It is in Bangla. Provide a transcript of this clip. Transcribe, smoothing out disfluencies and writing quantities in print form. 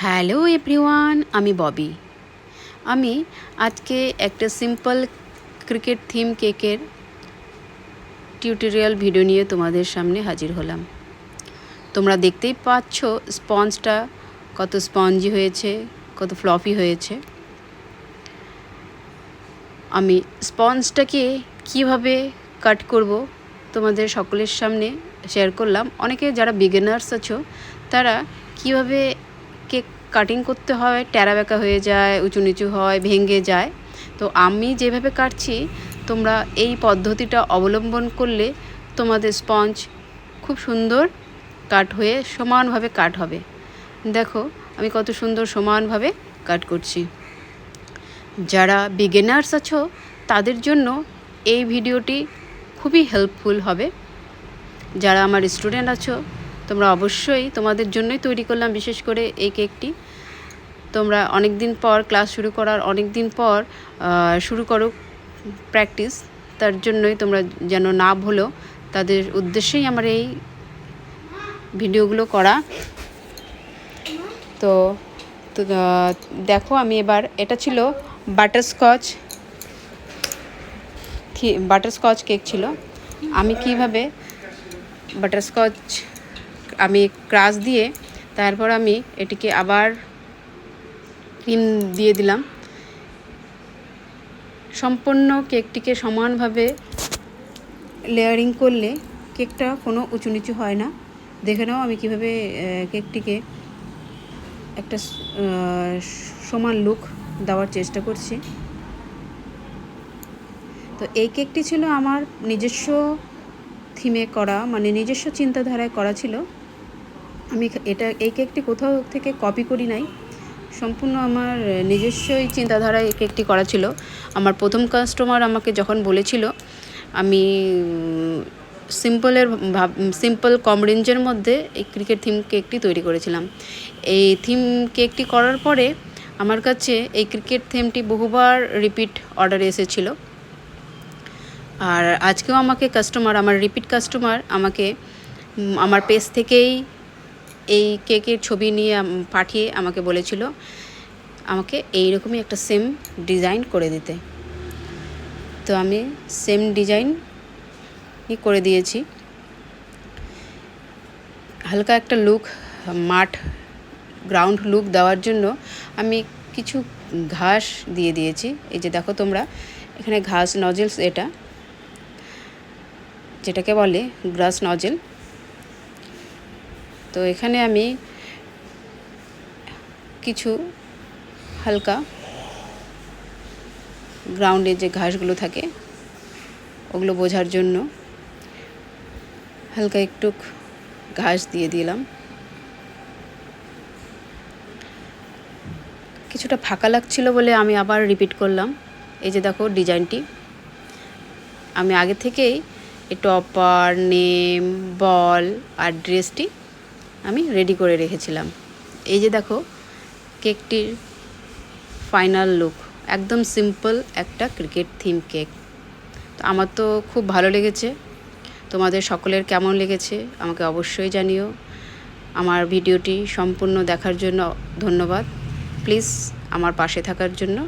হ্যালো এভরিওয়ান, আমি ববি। আমি আজকে একটা সিম্পল ক্রিকেট থিম কেকের টিউটোরিয়াল ভিডিও নিয়ে তোমাদের সামনে হাজির হলাম। তোমরা দেখতেই পাচ্ছ স্পঞ্জটা কত স্পঞ্জি হয়েছে, কত ফ্লফি হয়েছে। আমি স্পঞ্জটাকে কিভাবে কাট করব তোমাদের সকলের সামনে শেয়ার করলাম। অনেকে যারা বিগিনার্স আছো তারা কিভাবে কেক কাটিং করতে হয়, ট্যারা ব্যাকা হয়ে যায়, উঁচু নিচু হয়, ভেঙে যায়। তো আমি যেভাবে কাটছি তোমরা এই পদ্ধতিটা অবলম্বন করলে তোমাদের স্পঞ্জ খুব সুন্দর কাট হয়ে সমানভাবে কাট হবে। দেখো আমি কত সুন্দর সমানভাবে কাট করছি। যারা বিগিনার্স আছো তাদের জন্য এই ভিডিওটি খুবই হেল্পফুল হবে। যারা আমার স্টুডেন্ট আছো তোমরা অবশ্যই তোমাদের জন্যই তৈরি করলাম বিশেষ করে এই কেকটি। তোমরা অনেক দিন পর ক্লাস শুরু করার অনেক দিন পর শুরু করো প্র্যাকটিস, তার জন্যই তোমরা যেন না ভুলো তাদের উদ্দেশ্যেই আমার এই ভিডিওগুলো করা। তো দেখো আমি এবার এটা ছিল বাটারস্কচ কেক ছিল। আমি কিভাবে বাটারস্কচ আমি ক্রাশ দিয়ে তারপর আমি এটিকে আবার ক্রিম দিয়ে দিলাম। সম্পূর্ণ কেকটিকে সমানভাবে লেয়ারিং করলে কেকটা কোনো উঁচু নিচু হয় না। দেখে নাও আমি কিভাবে কেকটিকে একটা সমান লুক দেওয়ার চেষ্টা করছি। তো এই কেকটি ছিল আমার নিজস্ব থিমে করা, মানে নিজস্ব চিন্তাধারায় করা ছিল। আমি এই কেকটি কোথাও থেকে কপি করি নাই, সম্পূর্ণ আমার নিজস্বই চিন্তাধারায় এই কেকটি করা ছিল। আমার প্রথম কাস্টমার আমাকে যখন বলেছিল আমি সিম্পল কম রেঞ্জের মধ্যে এই ক্রিকেট থিম কেকটি তৈরি করেছিলাম। এই থিম কেকটি করার পরে আমার কাছে এই ক্রিকেট থিমটি বহুবার রিপিট অর্ডার এসেছিল। আর আজকেও আমাকে আমার রিপিট কাস্টমার আমাকে আমার পেজ থেকেই এই কেকের ছবি নিয়ে পাঠিয়ে আমাকে বলেছিল আমাকে এইরকমই একটা সেম ডিজাইন করে দিতে। তো আমি সেম ডিজাইনই করে দিয়েছি। হালকা একটা লুক, মাঠ গ্রাউন্ড লুক দেওয়ার জন্য আমি কিছু ঘাস দিয়ে দিয়েছি। এই যে দেখো তোমরা এখানে ঘাস নজেলস, এটা যেটাকে বলে গ্রাস নজেল। তো এখানে আমি কিছু হালকা গ্রাউন্ডে যে ঘাসগুলো থাকে ওগুলো বোঝার জন্য হালকা একটু ঘাস দিয়ে দিলাম। কিছুটা ফাঁকা লাগছিল বলে আমি আবার রিপিট করলাম। এই যে দেখো ডিজাইনটি আমি আগে থেকেই এই টপার, নেম, বল আর ড্রেসটি আমি রেডি করে রেখেছিলাম। এই যে দেখো কেকটির ফাইনাল লুক, একদম সিম্পল একটা ক্রিকেট থিম কেক। তো আমার তো খুব ভালো লেগেছে। তোমাদের সকলের কেমন লেগেছে আমাকে অবশ্যই জানিও। আমার ভিডিওটি সম্পূর্ণ দেখার জন্য ধন্যবাদ। প্লিজ আমার পাশে থাকার জন্য